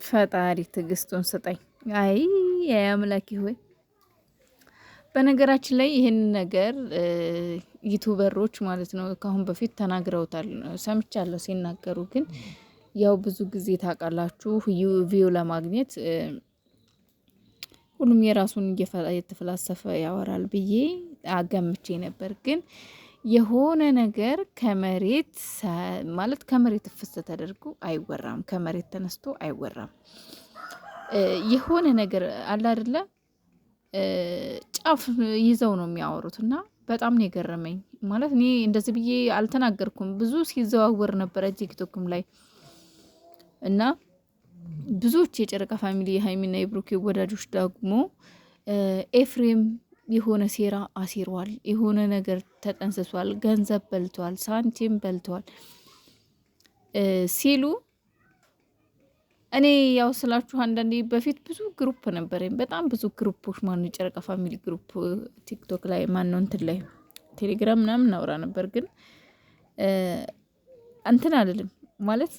ፈጣሪ ትዕግስቱን ስጠኝ። አይ አምላኬ ሆይ። በነገራችን ላይ ይህን ነገር ዩቱበሮች ማለት ነው ከአሁን በፊት ተናግረውታል፣ ሰምቻለሁ ሲናገሩ። ግን ያው ብዙ ጊዜ ታውቃላችሁ ቪው ለማግኘት ሁሉም የራሱን እየተፈላሰፈ ያወራል ብዬ አገምቼ ነበር። ግን የሆነ ነገር ከመሬት ማለት ከመሬት ፍስ ተደርጎ አይወራም፣ ከመሬት ተነስቶ አይወራም። የሆነ ነገር አለ አይደለ? ጫፍ ይዘው ነው የሚያወሩት እና በጣም ነው የገረመኝ። ማለት እኔ እንደዚህ ብዬ አልተናገርኩም፣ ብዙ ሲዘዋወር ነበረ ቲክቶክም ላይ እና ብዙዎች የጨረቃ ፋሚሊ የሀይሚና የብሩኬ ወዳጆች ደግሞ ኤፍሬም የሆነ ሴራ አሲሯል፣ የሆነ ነገር ተጠንስሷል፣ ገንዘብ በልቷል፣ ሳንቲም በልቷል ሲሉ እኔ ያው ስላችሁ አንዳንዴ በፊት ብዙ ግሩፕ ነበረኝ፣ በጣም ብዙ ግሩፖች ማነው የጨረቃ ፋሚሊ ግሩፕ ቲክቶክ ላይ ማነው እንትን ላይ ቴሌግራም ምናምን እናውራ ነበር። ግን እንትን አልልም ማለት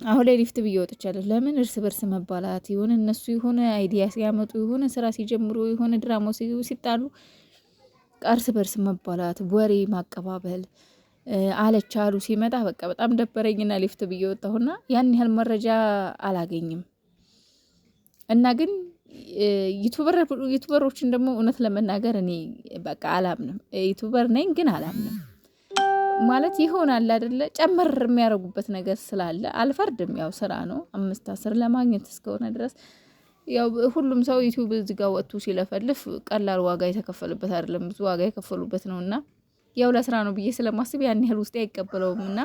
አሁን ላይ ሊፍት ብዬ ወጥቻለሁ። ለምን እርስ በርስ መባላት የሆነ እነሱ የሆነ አይዲያ ሲያመጡ የሆነ ስራ ሲጀምሩ የሆነ ድራማ ሲጣሉ እርስ በርስ መባላት፣ ወሬ ማቀባበል አለች አሉ ሲመጣ በቃ በጣም ደበረኝና ሊፍት ብዬ ወጣሁና ያን ያህል መረጃ አላገኝም። እና ግን ዩቱበሮችን ደግሞ እውነት ለመናገር እኔ በቃ አላምንም። ዩቱበር ነኝ ግን አላምንም። ማለት ይሆናል አይደለ? ጨመር የሚያደርጉበት ነገር ስላለ አልፈርድም። ያው ስራ ነው፣ 5-10 ለማግኘት እስከሆነ ድረስ ያው ሁሉም ሰው ዩቲዩብ እዚህ ጋር ወጥቶ ሲለፈልፍ ቀላል ዋጋ የተከፈለበት አይደለም፣ ብዙ ዋጋ የከፈሉበት ነውና ያው ለስራ ነው ብዬ ስለማስብ ያን ያህል ውስጤ አይቀበለውም። እና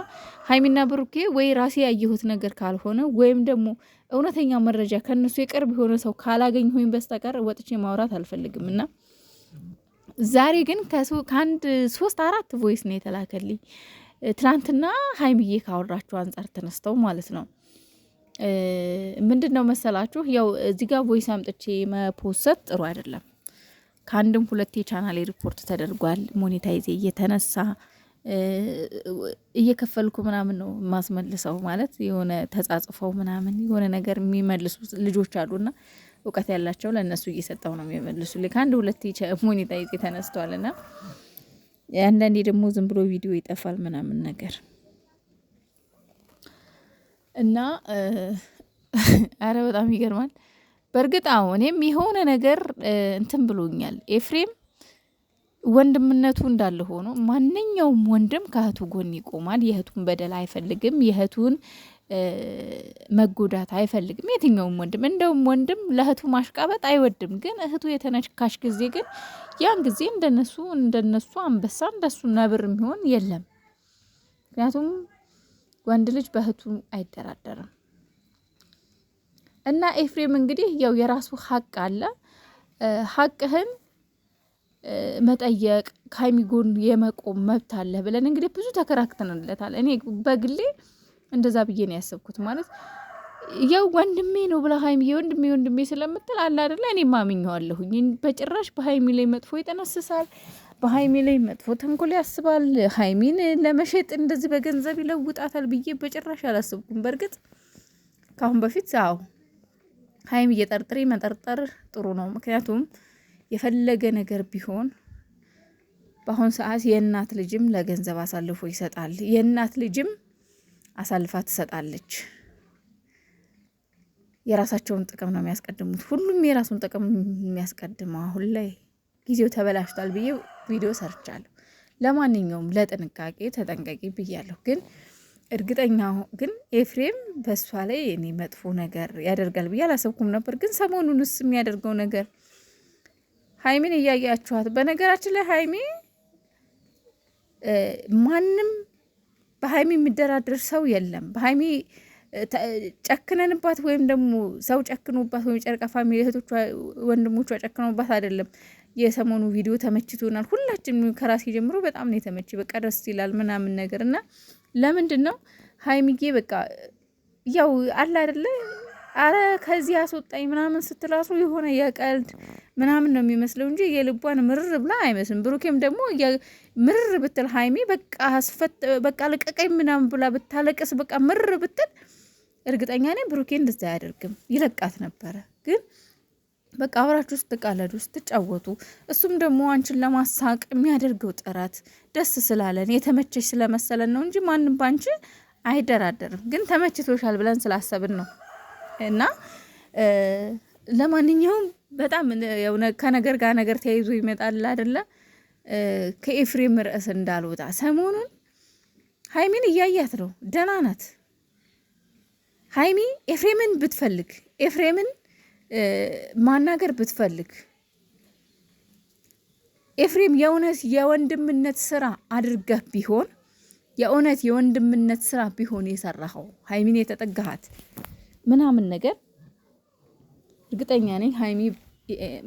ሀይሚና ብሩኬ ወይ ራሴ ያየሁት ነገር ካልሆነ ወይም ደግሞ እውነተኛ መረጃ ከነሱ የቅርብ የሆነ ሰው ካላገኘሁኝ በስተቀር ወጥቼ ማውራት አልፈልግም። እና ዛሬ ግን ከአንድ 3-4 ቮይስ ነው የተላከልኝ ትናንትና ሀይሚዬ ካወራችሁ አንጻር ተነስተው ማለት ነው። ምንድን ነው መሰላችሁ፣ ያው እዚህ ጋር ቮይስ አምጥቼ መፖሰት ጥሩ አይደለም። ከአንድም 2 ቻናሌ ሪፖርት ተደርጓል። ሞኔታይዜ እየተነሳ እየከፈልኩ ምናምን ነው ማስመልሰው። ማለት የሆነ ተጻጽፈው ምናምን የሆነ ነገር የሚመልሱ ልጆች አሉና እውቀት ያላቸው ለእነሱ እየሰጠው ነው የሚመልሱልኝ። ከአንድ 2 ሞኔታይዜ ተነስተዋልና አንዳንዴ ደግሞ ዝም ብሎ ቪዲዮ ይጠፋል ምናምን ነገር እና አረ በጣም ይገርማል። በእርግጥ እኔም የሆነ ነገር እንትን ብሎኛል። ኤፍሬም ወንድምነቱ እንዳለ ሆኖ ማንኛውም ወንድም ከእህቱ ጎን ይቆማል። የእህቱን በደል አይፈልግም። የእህቱን መጎዳት አይፈልግም። የትኛውም ወንድም እንደውም ወንድም ለእህቱ ማሽቃበጥ አይወድም። ግን እህቱ የተነካሽ ጊዜ ግን ያን ጊዜ እንደነሱ አንበሳ እንደሱ ነብር የሚሆን የለም። ምክንያቱም ወንድ ልጅ በእህቱ አይደራደርም። እና ኤፍሬም እንግዲህ ያው የራሱ ሀቅ አለ። ሀቅህን መጠየቅ ከሀይሚ ጎን የመቆም መብት አለ ብለን እንግዲህ ብዙ ተከራክተንለታል። እኔ በግሌ እንደዛ ብዬ ነው ያሰብኩት። ማለት ያው ወንድሜ ነው ብላ ሀይሚ ወንድሜ ስለምትል አለ አይደለ? እኔ ማምኘዋለሁኝ። በጭራሽ በሀይሚ ላይ መጥፎ ይጠነስሳል፣ በሀይሚ ላይ መጥፎ ተንኮል ያስባል፣ ሀይሚን ለመሸጥ እንደዚህ በገንዘብ ይለውጣታል ብዬ በጭራሽ አላሰብኩም። በእርግጥ ከአሁን በፊት ሀይሚ እየጠርጥሬ መጠርጠር ጥሩ ነው። ምክንያቱም የፈለገ ነገር ቢሆን በአሁን ሰዓት የእናት ልጅም ለገንዘብ አሳልፎ ይሰጣል፣ የእናት ልጅም አሳልፋ ትሰጣለች። የራሳቸውን ጥቅም ነው የሚያስቀድሙት። ሁሉም የራሱን ጥቅም የሚያስቀድመው አሁን ላይ ጊዜው ተበላሽቷል ብዬ ቪዲዮ ሰርቻለሁ። ለማንኛውም ለጥንቃቄ ተጠንቀቂ ብያለሁ። ግን እርግጠኛ ግን ኤፍሬም በሷ ላይ እኔ መጥፎ ነገር ያደርጋል ብዬ አላሰብኩም ነበር። ግን ሰሞኑንስ የሚያደርገው ነገር ሀይሚን እያያችኋት። በነገራችን ላይ ሀይሚ ማንም በሀይሚ የሚደራደር ሰው የለም። በሀይሚ ጨክነንባት ወይም ደግሞ ሰው ጨክኖባት ወይም ጨረቃ ፋሚሊ እህቶቿ ወንድሞቿ ጨክኖባት አይደለም። የሰሞኑ ቪዲዮ ተመችቶናል ሁላችንም፣ ከራሴ ጀምሮ በጣም ነው የተመች። በቃ ደስ ይላል ምናምን ነገር እና ለምንድን ነው ሀይሚዬ በቃ ያው አለ አይደለ? አረ ከዚህ አስወጣኝ ምናምን ስትላሱ የሆነ የቀልድ ምናምን ነው የሚመስለው እንጂ የልቧን ምርር ብላ አይመስልም። ብሩኬም ደግሞ ምርር ብትል ሀይሚ በቃ ልቀቀኝ ምናምን ብላ ብታለቅስ በቃ ምርር ብትል እርግጠኛ ነኝ ብሩኬ እንደዛ አያደርግም፣ ይለቃት ነበረ። ግን በቃ አብራችሁ ስትቃለዱ ስትጫወቱ፣ እሱም ደግሞ አንቺን ለማሳቅ የሚያደርገው ጥረት ደስ ስላለን የተመቸሽ ስለመሰለን ነው እንጂ ማንም ባንቺ አይደራደርም። ግን ተመችቶሻል ብለን ስላሰብን ነው። እና ለማንኛውም በጣም ከነገር ጋር ነገር ተያይዞ ይመጣል አይደለ? ከኤፍሬም ርዕስ እንዳልወጣ ሰሞኑን ሀይሚን እያያት ነው። ደህና ናት ሀይሚ። ኤፍሬምን ብትፈልግ ኤፍሬምን ማናገር ብትፈልግ ኤፍሬም የእውነት የወንድምነት ስራ አድርገህ ቢሆን የእውነት የወንድምነት ስራ ቢሆን የሰራኸው ሀይሚን የተጠጋሃት ምናምን ነገር እርግጠኛ ነኝ ሀይሚ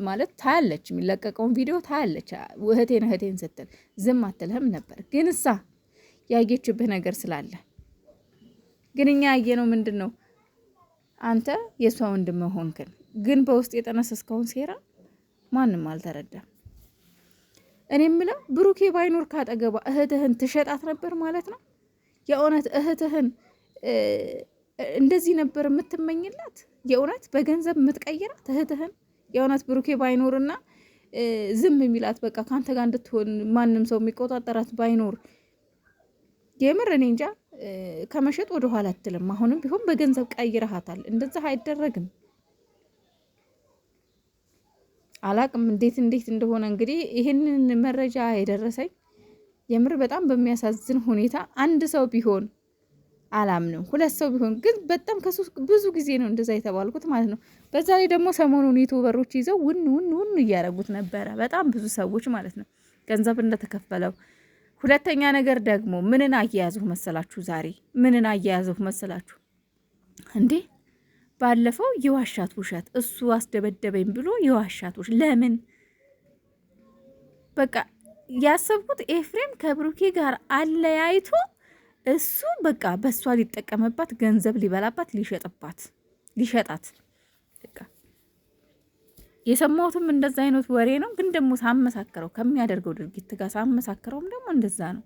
ማለት ታያለች፣ የሚለቀቀውን ቪዲዮ ታያለች። እህቴን ስትል ዝም አትልህም ነበር። ግን እሳ ያየችብህ ነገር ስላለ ግን እኛ ያየነው ምንድን ነው? አንተ የእሷ ወንድም ሆንክን፣ ግን በውስጥ የጠነሰስከውን ሴራ ማንም አልተረዳም። እኔ የምለው ብሩኬ ባይኖር ካጠገቧ እህትህን ትሸጣት ነበር ማለት ነው? የእውነት እህትህን እንደዚህ ነበር የምትመኝላት? የእውነት በገንዘብ የምትቀይራት እህትህን? የእውነት ብሩኬ ባይኖርና ዝም የሚላት በቃ ከአንተ ጋር እንድትሆን ማንም ሰው የሚቆጣጠራት ባይኖር የምር እኔ እንጃ ከመሸጥ ወደ ኋላ አትልም። አሁንም ቢሆን በገንዘብ ቀይረሃታል። እንደዛ አይደረግም። አላቅም እንዴት እንደሆነ እንግዲህ ይህንን መረጃ የደረሰኝ የምር በጣም በሚያሳዝን ሁኔታ አንድ ሰው ቢሆን አላምንም፣ ሁለት ሰው ቢሆን ግን በጣም ብዙ ጊዜ ነው እንደዛ የተባልኩት ማለት ነው። በዛ ላይ ደግሞ ሰሞኑን ዩቱበሮች ይዘው ውን እያረጉት ነበረ፣ በጣም ብዙ ሰዎች ማለት ነው ገንዘብ እንደተከፈለው። ሁለተኛ ነገር ደግሞ ምንን አያያዝሁ መሰላችሁ? ዛሬ ምንን አያያዝሁ መሰላችሁ እንዴ? ባለፈው የዋሻት ውሸት እሱ አስደበደበኝ ብሎ የዋሻት ውሸት ለምን? በቃ ያሰብኩት ኤፍሬም ከብሩኬ ጋር አለያይቶ እሱ በቃ በእሷ ሊጠቀምባት ገንዘብ ሊበላባት ሊሸጣት በቃ የሰማሁትም እንደዛ አይነት ወሬ ነው። ግን ደግሞ ሳመሳከረው ከሚያደርገው ድርጊት ጋር ሳመሳከረውም ደግሞ እንደዛ ነው።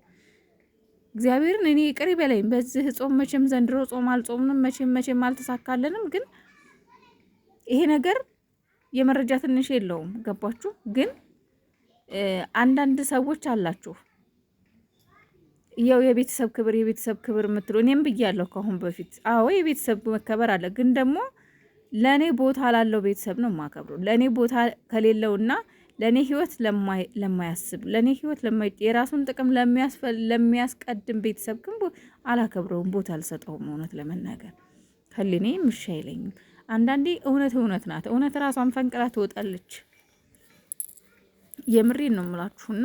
እግዚአብሔርን እኔ ቅሪ በላይም በዚህ ጾም መቼም ዘንድሮ ጾም አልጾምንም መቼም አልተሳካለንም። ግን ይሄ ነገር የመረጃ ትንሽ የለውም። ገባችሁ? ግን አንዳንድ ሰዎች አላችሁ ያው የቤተሰብ ክብር የምትሉ እኔም ብያለሁ ከአሁን በፊት። አዎ የቤተሰብ መከበር አለ። ግን ደግሞ ለእኔ ቦታ ላለው ቤተሰብ ነው የማከብረው። ለእኔ ቦታ ከሌለውና ለእኔ ህይወት ለማያስብ ለእኔ ህይወት የራሱን ጥቅም ለሚያስቀድም ቤተሰብ ግን አላከብረውም፣ ቦታ አልሰጠውም። እውነት ለመናገር ህሊኔ ምሻ አይለኝም። አንዳንዴ እውነት ናት። እውነት ራሷን ፈንቅላ ትወጣለች። የምሬን ነው የምላችሁና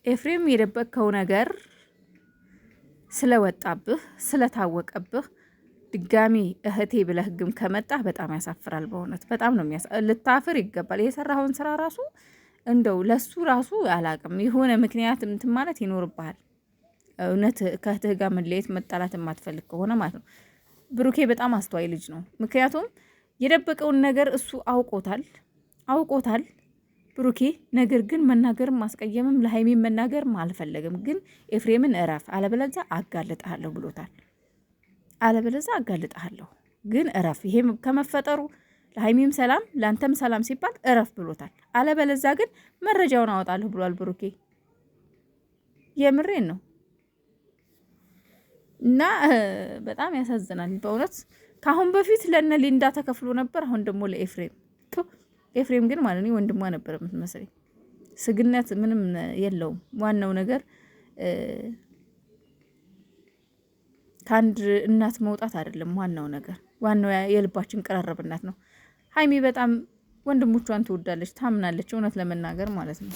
ኤፍሬም የደበቅከው ነገር ስለወጣብህ ስለታወቀብህ ድጋሚ እህቴ ብለህ ግን ከመጣህ በጣም ያሳፍራል። በእውነት በጣም ነው ልታፍር ይገባል። የሰራኸውን ስራ ራሱ እንደው ለሱ ራሱ አላቅም የሆነ ምክንያት እንትን ማለት ይኖርብሃል። እውነት ከእህትህ ጋር መለየት መጣላት የማትፈልግ ከሆነ ማለት ነው። ብሩኬ በጣም አስተዋይ ልጅ ነው። ምክንያቱም የደበቀውን ነገር እሱ አውቆታል ብሩኬ። ነገር ግን መናገርም ማስቀየምም ለሀይሜ መናገርም አልፈለግም። ግን ኤፍሬምን እረፍ አለበለዚያ አጋልጥሃለሁ ብሎታል። አለበለዚያ አጋልጥሃለሁ ግን እረፍ። ይሄም ከመፈጠሩ ለሀይሜም ሰላም ለአንተም ሰላም ሲባል እረፍ ብሎታል። አለበለዚያ ግን መረጃውን አወጣለሁ ብሏል ብሩኬ። የምሬን ነው። እና በጣም ያሳዝናል በእውነት። ከአሁን በፊት ለነ ሊንዳ ተከፍሎ ነበር፣ አሁን ደግሞ ለኤፍሬም። ኤፍሬም ግን ማለት ነው ወንድሟ ነበር የምትመስለኝ። ስግነት ምንም የለውም። ዋናው ነገር ከአንድ እናት መውጣት አይደለም። ዋናው የልባችን ቀራረብናት ነው። ሀይሚ በጣም ወንድሞቿን ትወዳለች፣ ታምናለች፣ እውነት ለመናገር ማለት ነው።